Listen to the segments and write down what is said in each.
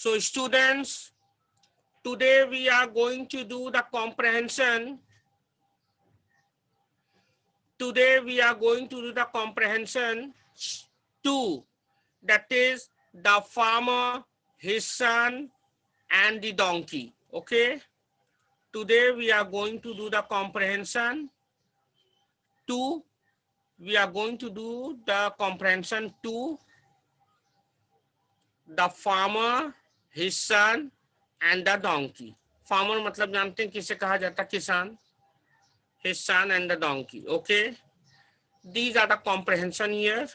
So students, today we are going to do the comprehension. Today we are going to do the comprehension 2, that is the farmer, his son and the donkey. Okay, today we are going to do the comprehension 2. We are going to do the comprehension 2, the farmer, his son and the donkey. Farmer मतलब जानते हैं किसे कहा जाता है? किसान. His son and the donkey. Okay, these are the comprehension here.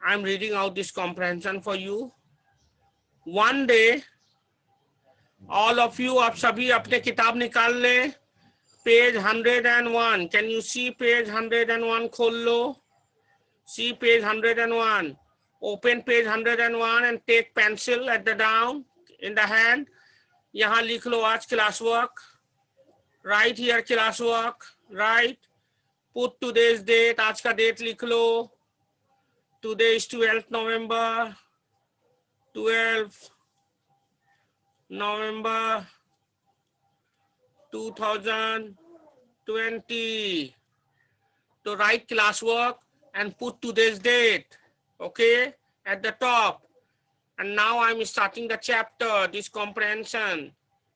I am reading out this comprehension for you. One day, all of you, आप सभी अपने किताब निकाल लें. Page 101. Can you see page 101? खोल लो. See page 101. Open page 101 and take pencil at the down in the hand. यहाँ लिख लो आज class work. Write here class work. Write. Put today's date. आज का date लिख लो. Today is 12th November. 12th November 2020. To write classwork and put today's date, okay, at the top. And now I'm starting the chapter, this comprehension.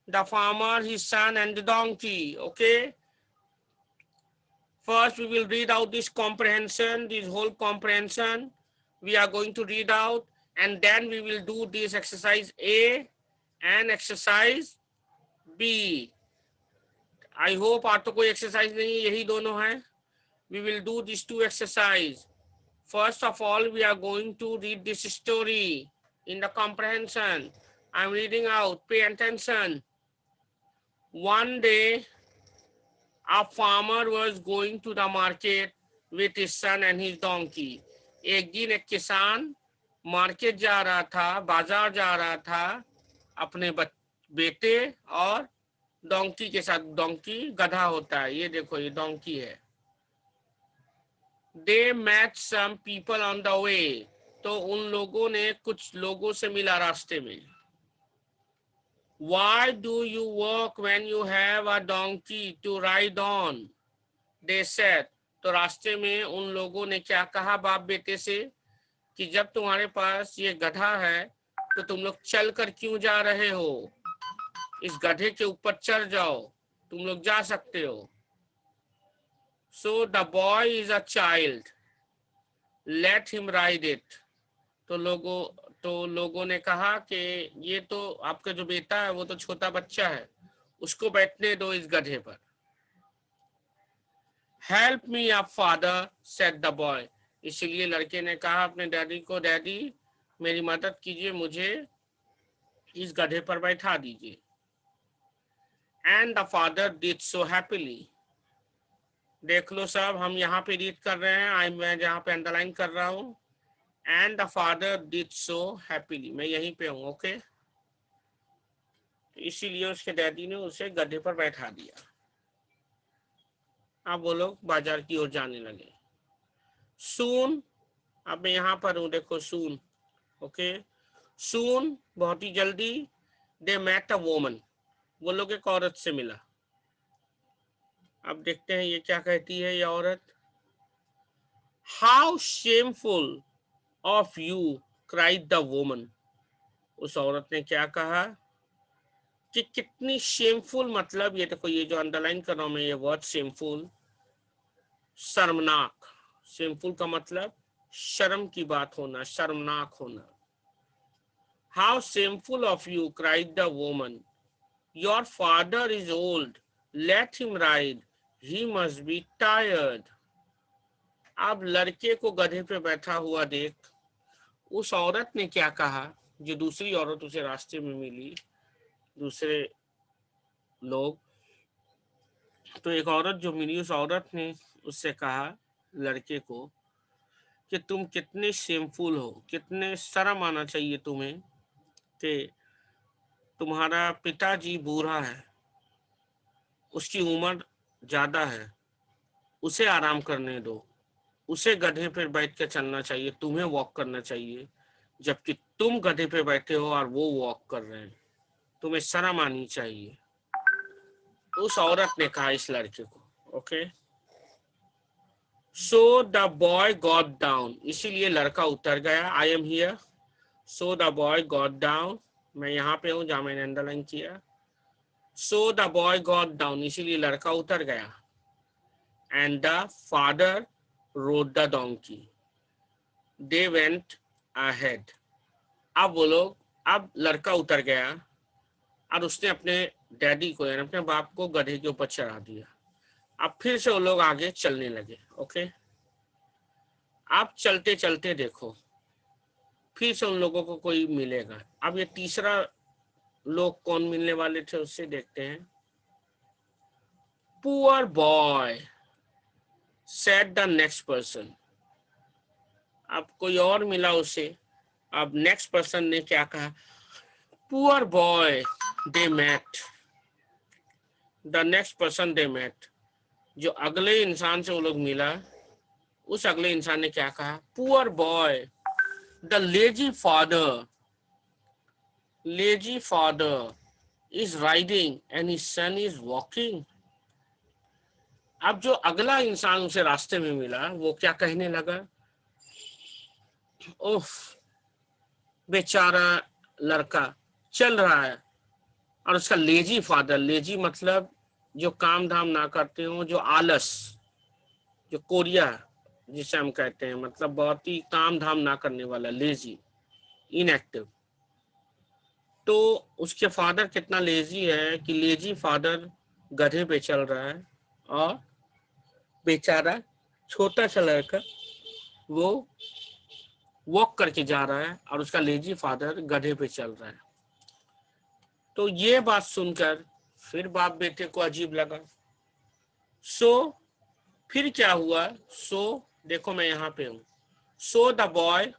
The farmer, his son and the donkey, okay. First we will read out this comprehension, this whole comprehension. We are going to read out and then we will do this exercise A and exercise B. I hope आपको कोई exercise नहीं है, यही दोनों हैं. We will do these two exercises. First of all, we are going to read this story in the comprehension. I'm reading out, pay attention. One day, a farmer was going to the market with his son and his donkey. एक दिन एक किसान market जा रहा था, बाजार जा रहा था अपने बेटे और डोंकी के साथ. डोंकी गधा होता है, ये देखो ये डोंकी है. They met some people on the way. तो उन लोगों ने कुछ लोगों से मिला रास्ते में. Why do you walk when you have a donkey to ride on? They said. तो रास्ते में उन लोगों ने क्या कहा बाप बेटे से कि जब तुम्हारे पास ये गधा है तो तुम लोग चल कर क्यों जा रहे हो? इस गधे के ऊपर चढ़ जाओ, तुम लोग जा सकते हो. So the boy is a child. Let him ride it. तो लोगों ने कहा कि ये तो आपका जो बेटा है वो तो छोटा बच्चा है, उसको बैठने दो इस गधे पर. Help me up, father, said the boy. इसलिए लड़के ने कहा अपने डैडी को, डैडी मेरी मदद कीजिए, मुझे इस गधे पर बैठा दीजिए. And the father did so happily. देख लो सब, हम यहाँ पे रीड कर रहे हैं, मैं जहाँ पे अंडरलाइन कर रहा हूँ. And the father did so happily. मैं यहीं पे हूँ, ओके. इसीलिए उसके डैडी ने उसे गधे पर बैठा दिया. अब वो लोग बाजार की ओर जाने लगे. Soon, अब मैं यहाँ पर हूँ, देखो soon, ओके. Soon, बहुत ही जल्दी. They met a woman. वो लोग एक औरत से मिला. अब देखते हैं ये क्या कहती है ये औरत. How shameful of you, cried the woman. उस औरत ने क्या कहा कि कितनी शेमफुल, मतलब ये देखो ये जो अंडरलाइन कर रहा हूं मैं ये वर्ड शेमफुल, शर्मनाक. शेमफुल का मतलब शर्म की बात होना, शर्मनाक होना. How shameful of you, cried the woman. Your father is old. Let him ride. He must be tired. अब लड़के को गधे पे बैठा हुआ देख उस औरत ने क्या कहा, जो दूसरी औरत उसे रास्ते में मिली, दूसरे लोग. तो एक औरत जो मिली, उस औरत ने उससे कहा लड़के को कि तुम कितने शेमफुल हो, कितने शर्म आना चाहिए तुम्हें कि तुम्हारा पिताजी बूढ़ा है, उसकी उम्र ज्यादा है, उसे आराम करने दो, उसे गधे पर बैठ कर चलना चाहिए, तुम्हें वॉक करना चाहिए. जबकि तुम गधे पे बैठे हो और वो वॉक कर रहे हैं, तुम्हें शर्म आनी चाहिए। उस औरत ने कहा इस लड़के को, okay. So the boy got down, इसीलिए लड़का उतर गया। I am here, so the boy got down, मैं यहाँ पे हूँ जहाँ मैंने अंडरलाइन किया। So the boy got down, इसीलिए लड़का उतर गया। And the father road the donkey, they went ahead. अब वो लोग, अब लड़का उतर गया और उसने अपने डैडी को यानी अपने बाप को गधे के ऊपर चढ़ा दिया। अब फिर से वो लोग आगे चलने लगे, ओके। आप चलते चलते देखो फिर से उन लोगों को कोई मिलेगा। अब ये तीसरा लोग कौन मिलने वाले थे उससे देखते हैं। Poor boy said the next person, अब कोई और मिला उसे। अब नेक्स्ट पर्सन ने क्या कहा, poor boy they met, the next person they met, जो अगले इंसान से वो लोग मिला उस अगले इंसान ने क्या कहा, poor boy the lazy father is riding and his son is walking। अब जो अगला इंसान उसे रास्ते में मिला वो क्या कहने लगा, उफ बेचारा लड़का चल रहा है और उसका लेजी फादर, लेजी मतलब जो काम धाम ना करते हो, जो आलस, जो कोरिया जिसे हम कहते हैं, मतलब बहुत ही काम धाम ना करने वाला, लेजी, इनएक्टिव। तो उसके फादर कितना लेजी है कि लेजी फादर गधे पे चल रहा है और बेचारा छोटा सा लड़का वो वॉक करके जा रहा है और उसका लेजी फादर गधे पे चल रहा है। तो ये बात सुनकर फिर बाप बेटे को अजीब लगा। सो फिर क्या हुआ, सो देखो मैं यहाँ पे हूँ। So the boy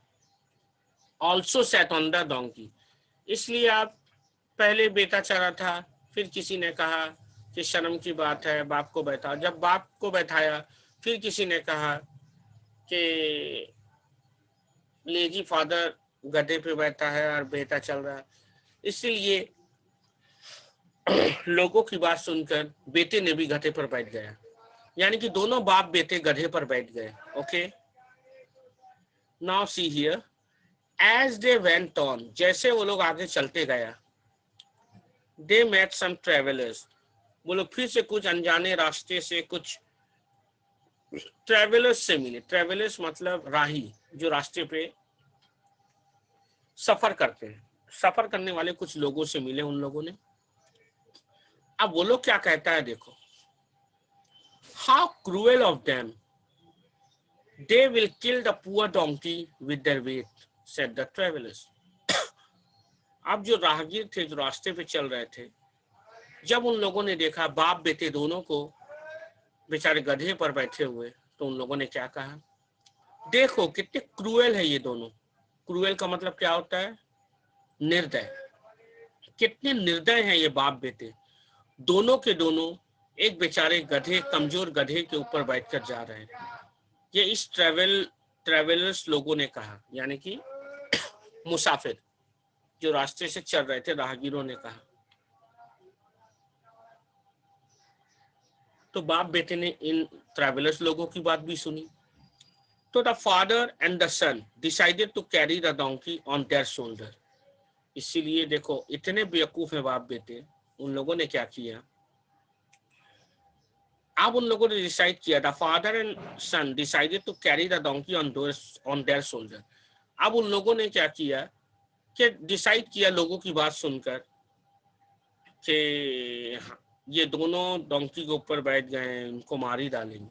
also sat on the donkey, इसलिए आप पहले बेटा चढ़ा था, फिर किसी ने कहा कि शर्म की बात है बाप को बैठा, जब बाप को बैठाया फिर किसी ने कहा कि लेजी फादर गधे पे बैठा है और बेटा चल रहा है। इसलिए लोगों की बात सुनकर बेटे ने भी गधे पर बैठ गया, यानी कि दोनों बाप बेटे गधे पर बैठ गए, okay. Now see here, as they went on, जैसे वो लोग आगे चलते गया, दे मेट सम ट्रेवलर्स, वो लोग फिर से कुछ अनजाने रास्ते से कुछ ट्रेवलर्स से मिले। ट्रेवलर्स मतलब राही, जो रास्ते पे सफर करते हैं, सफर करने वाले कुछ लोगों से मिले उन लोगों ने। अब वो लोग क्या कहता है देखो, how cruel of them, they will kill the poor donkey with their weight, said the travellers. अब जो राहगीर थे जो रास्ते पे चल रहे थे, जब उन लोगों ने देखा बाप बेटे दोनों को बेचारे गधे पर बैठे हुए, तो उन लोगों ने क्या कहा, देखो कितने क्रूएल है ये दोनों। क्रूएल का मतलब क्या होता है, निर्दय। कितने निर्दय हैं ये बाप बेटे, दोनों के दोनों एक बेचारे गधे, कमजोर गधे के ऊपर बैठकर जा रहे हैं। ये इस ट्रेवलर्स लोगों ने कहा, यानी कि मुसाफिर जो रास्ते से चल रहे थे, राहगीरों ने कहा। तो बाप बेटे ने इन ट्रेवलर्स लोगों की बात भी सुनी। तो the father and the son decided to carry the donkey on their shoulder, इसीलिए देखो इतने बेवकूफ है बाप बेटे, उन लोगों ने क्या किया, अब उन लोगों ने डिसाइड किया, the father and son decided to carry the donkey on their shoulder. अब उन लोगों ने क्या किया कि डिसाइड किया लोगों की बात सुनकर कि ये दोनों डोंकी के ऊपर बैठ गए, उनको मार ही डालेंगे।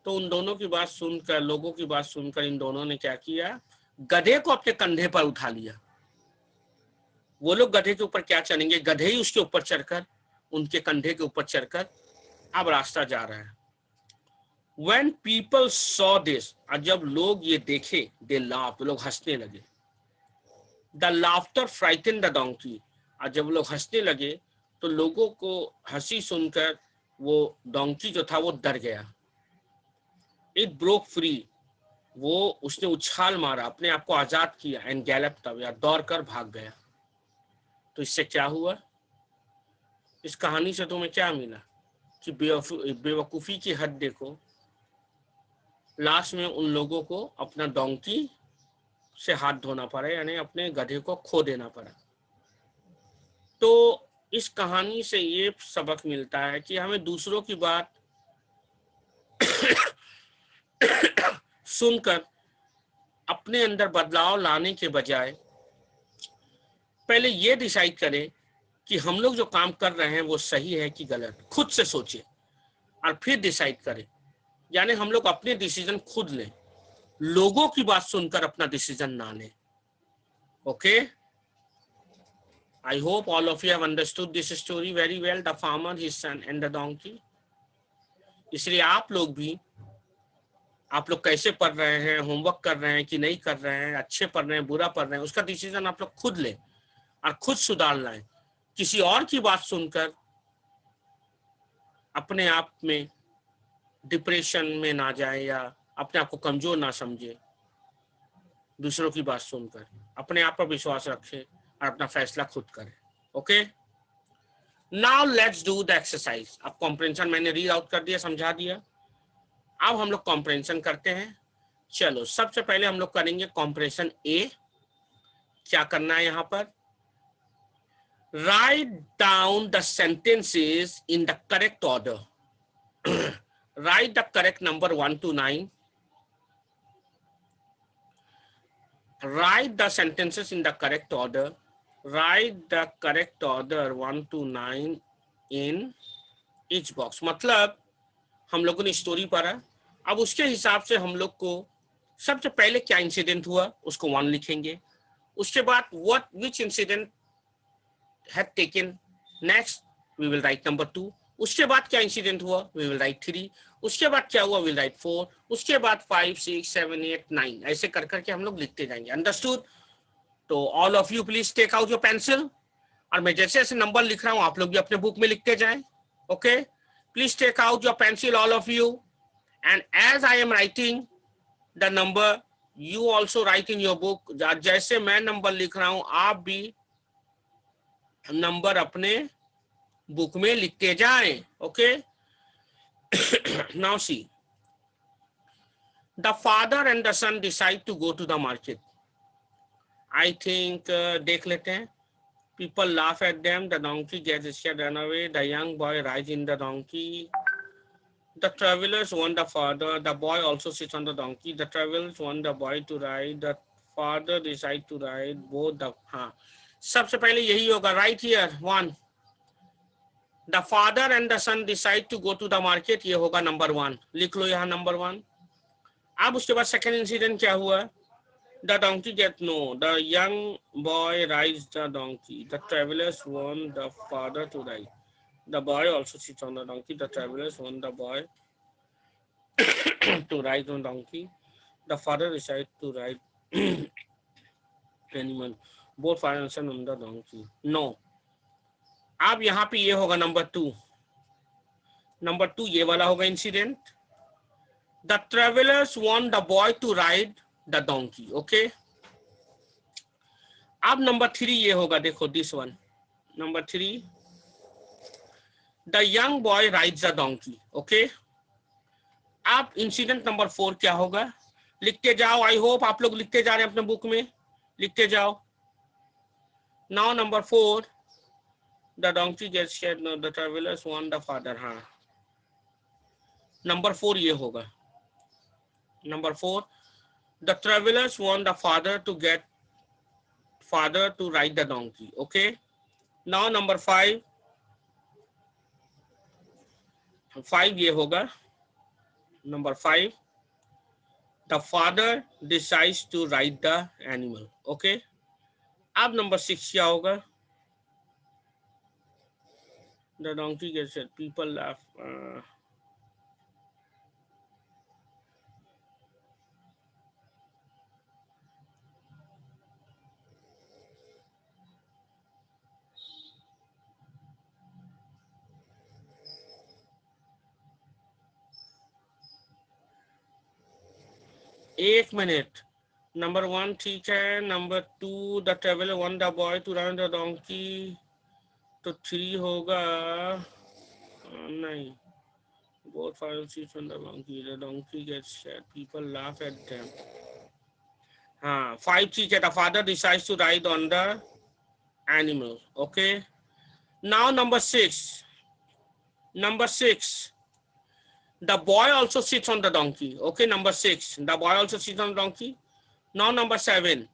तो उन दोनों की बात सुनकर, लोगों की बात सुनकर इन दोनों ने क्या किया, गधे को अपने कंधे पर उठा लिया। वो लोग गधे के ऊपर क्या चढ़ेंगे, गधे ही उसके ऊपर चढ़कर, उनके कंधे के ऊपर चढ़कर अब रास्ता जा रहा है। When people saw this, और जब लोग ये देखे, they laughed, लोग हंसने लगे। The laughter frightened the donkey, और जब लोग हंसने लगे तो लोगों को हंसी सुनकर वो डोंकी जो था वो डर गया। It broke free, वो उसने उछाल मारा, अपने आप को आजाद किया, एंड गैलप्ड अवे, दौड़ कर भाग गया। तो इससे क्या हुआ? इस कहानी से तुम्हें क्या मिला कि बेवकूफी की हद देखो। लास्ट में उन लोगों को अपना डोंकी से हाथ धोना पड़ा, यानी अपने गधे को खो देना पड़ा। तो इस कहानी से ये सबक मिलता है कि हमें दूसरों की बात सुनकर अपने अंदर बदलाव लाने के बजाय पहले ये डिसाइड करें कि हम लोग जो काम कर रहे हैं वो सही है कि गलत। खुद से सोचें और फिर डिसाइड करें, यानी हम लोग अपने डिसीजन खुद लें, लोगों की बात सुनकर अपना डिसीजन ना लें। Okay, I hope all of you have understood this story very well, the farmer, his son and the donkey. इसलिए आप लोग भी, आप लोग कैसे पढ़ रहे हैं, होमवर्क कर रहे हैं कि नहीं कर रहे हैं, अच्छे पढ़ रहे हैं, बुरा पढ़ रहे हैं, उसका डिसीजन आप लोग खुद लें और खुद सुधार लाएं। किसी और की बात सुनकर अपने आप में डिप्रेशन में ना जाए या अपने आप को कमजोर ना समझे। दूसरों की बात सुनकर अपने आप पर विश्वास रखें और अपना फैसला खुद करें। Okay, now let's do the exercise. अब कॉम्प्रिहेंशन मैंने रीड आउट कर दिया, समझा दिया। अब हम लोग कॉम्प्रिहेंशन करते हैं। चलो, सबसे पहले हम लोग करेंगे कॉम्प्रिहेंशन ए। क्या करना है यहाँ पर? Write down the sentences in the correct order. Right the correct number 1 to 9. Write the sentences in the correct order. Write the correct order 1 to 9 in each box. मतलब हम लोगों ने स्टोरी पढ़ा, अब उसके हिसाब से हम लोग को सबसे पहले क्या इंसिडेंट हुआ उसको 1 लिखेंगे। उसके बाद what which incident had taken next we will write number 2. उसके बाद क्या इंसिडेंट हुआ we will write 3. उसके बाद क्या हुआ we'll write 4. उसके बाद 5 6 7 8 9, ऐसे कर करके हम लोग लिखते जाएंगे। अंडरस्टूड? तो all of you please take out your pencil, और मैं जैसे जैसे नंबर लिख रहा हूं आप लोग भी अपने बुक में लिखते जाएं। Okay, please take out your pencil all of you, and as I am writing the number you also write in your book. जैसे मैं नंबर लिख रहा हूं आप भी नंबर अपने बुक में लिखते जाएं। Okay, now see, the father and the son decide to go to the market. I think देख लेते हैं। People laugh at them. The donkey gets scared, run away. The young boy rides in the donkey. The travelers want the father. The boy also sits on the donkey. The travelers want the boy to ride. The father decide to ride both the. हाँ, सबसे पहले यही होगा, right here 1. The father and the son decide to go to the market. ये होगा number 1, लिख लो यहाँ number 1. अब उसके बाद second incident क्या हुआ? The donkey gets no. The young boy rides the donkey. The travelers want the father to ride. The boy also sits on the donkey. The travelers want the boy to ride on donkey. The father decides to ride animal. Both father and son on the donkey. No. अब यहाँ पे ये होगा number 2. Number 2 ये वाला होगा incident. The travelers want the boy to ride the donkey. Okay. अब number 3 ये होगा, देखो this one. Number 3, the young boy rides the donkey. Okay. अब इंसिडेंट नंबर 4 क्या होगा? लिखते जाओ, आई होप आप लोग लिखते जा रहे हैं अपने बुक में, लिखते जाओ. Now number 4, the donkey gets scared, no, the travelers want the father. हाँ, नंबर 4 ये होगा. Number 4, the travelers want the father to ride the donkey. Okay. Now number 5 ये होगा. Number 5, the father decides to ride the animal. Okay. अब number 6 क्या होगा? The donkey gets it. People laugh. एक minute, number 1 ठीक है, number 2 the traveller one the boy to run the donkey, तो 3 होगा नहीं, both five seats on the donkey gets scared, people laugh at them. हाँ 5 ठीक है, the father decides to ride on the animal. Okay, now number 6, the boy also sits on the donkey. Okay, number 6, the boy also sits on the donkey. Now number 7,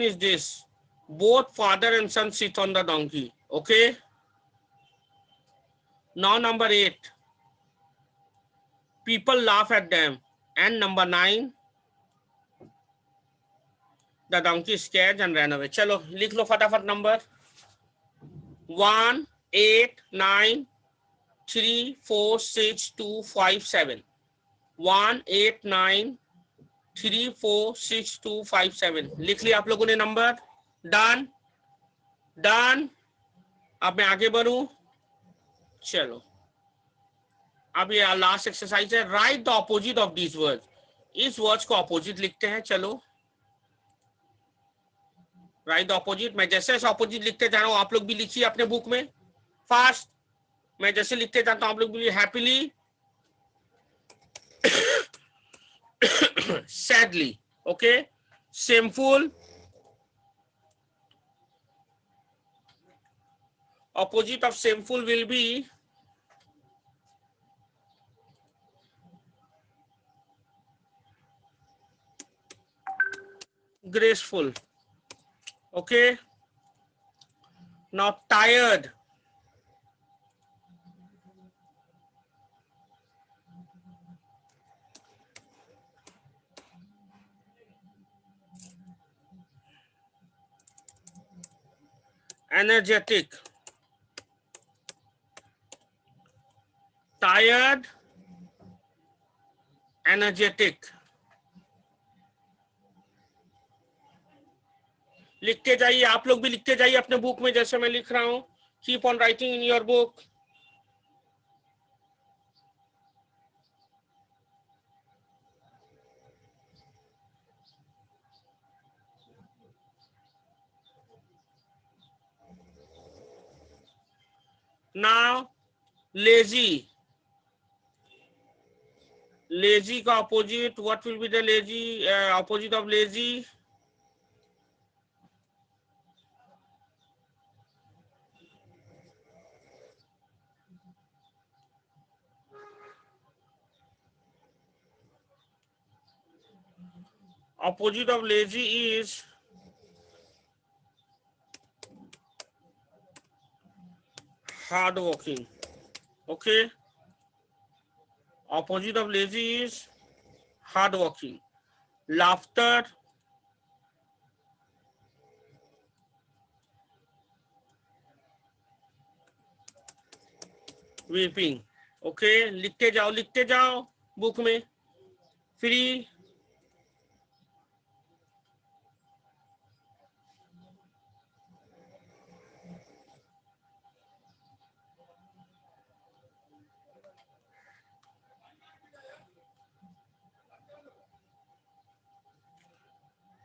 is this, both father and son sit on the donkey. Okay, now number 8, people laugh at them, and number 9, the donkey scared and ran away. चलो लिख लो फटाफट number 1 8 9 3 4 6 2 5 7 1 8 9 3 4 6 2 5 7 लिख लिया आप लोगों ने number? Done done. अब मैं आगे बढ़ूं, चलो अब ये लास्ट एक्सरसाइज है, right the opposite of this word. इस वर्ड्स को ऑपोजिट लिखते हैं। चलो राइट द ऑपोजिट, मैं जैसे जैसे ऑपोजिट लिखते जा रहा हूं आप लोग भी लिखिए अपने बुक में फास्ट। मैं जैसे लिखते जाता हूं आप लोग भी happily, sadly, okay, shameful, opposite of shameful will be graceful. Okay, now tired, energetic, tired, energetic। लिखते जाइए आप लोग भी, लिखते जाइए अपने बुक में जैसे मैं लिख रहा हूं। Keep on writing in your book. Now lazy, lazy का opposite, what will be the lazy opposite of lazy? Opposite of lazy is hard working. Okay, opposite of lazy is hard working. Laughter, weeping. Okay, लिखते जाओ book में। Free,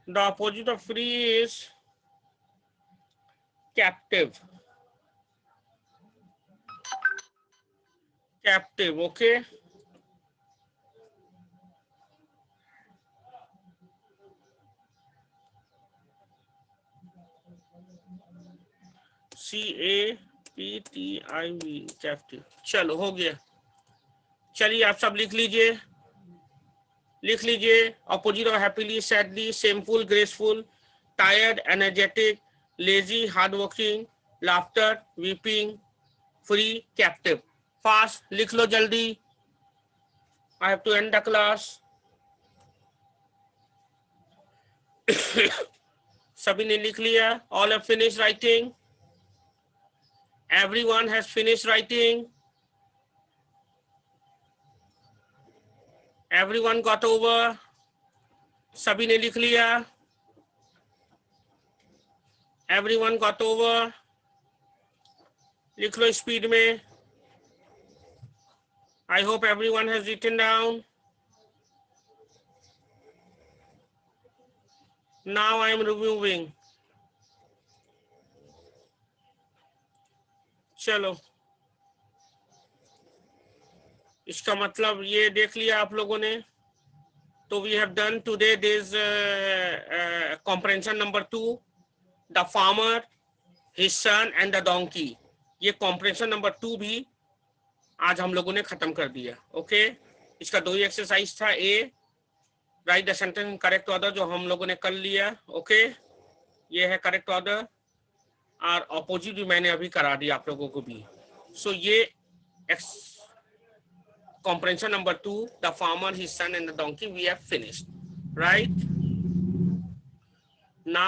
the opposite of free is captive. Captive, okay, CAPTIV, captive। चलो हो गया, चलिए आप सब लिख लीजिए, लिख लीजिए। Opposite of happily, sadly, shameful, graceful, tired, energetic, lazy, hard working, laughter, weeping, free, captive. Fast लिख लो जल्दी, I have to end the class. सभी ने लिख लिया? All have finish writing? Everyone has finish writing? Everyone got over? सभी ने लिख लिया? Everyone got over? लिख लो स्पीड में। I hope everyone has written down. Now I am reviewing. चलो, इसका मतलब ये देख लिया आप लोगों ने। तो we have done today this comprehension number 2, the farmer, his son and the donkey. ये comprehension number 2 भी आज हम लोगों ने खत्म कर दिया। ओके, इसका 2 ही एक्सरसाइज था। A, write the sentence in correct order, जो हम लोगों ने कर लिया। ओके, ये है करेक्ट ऑर्डर, और अपोजिट भी मैंने अभी करा दिया आप लोगों को भी। सो ये comprehension number 2, the farmer, his son and the donkey, we have finished, right? Now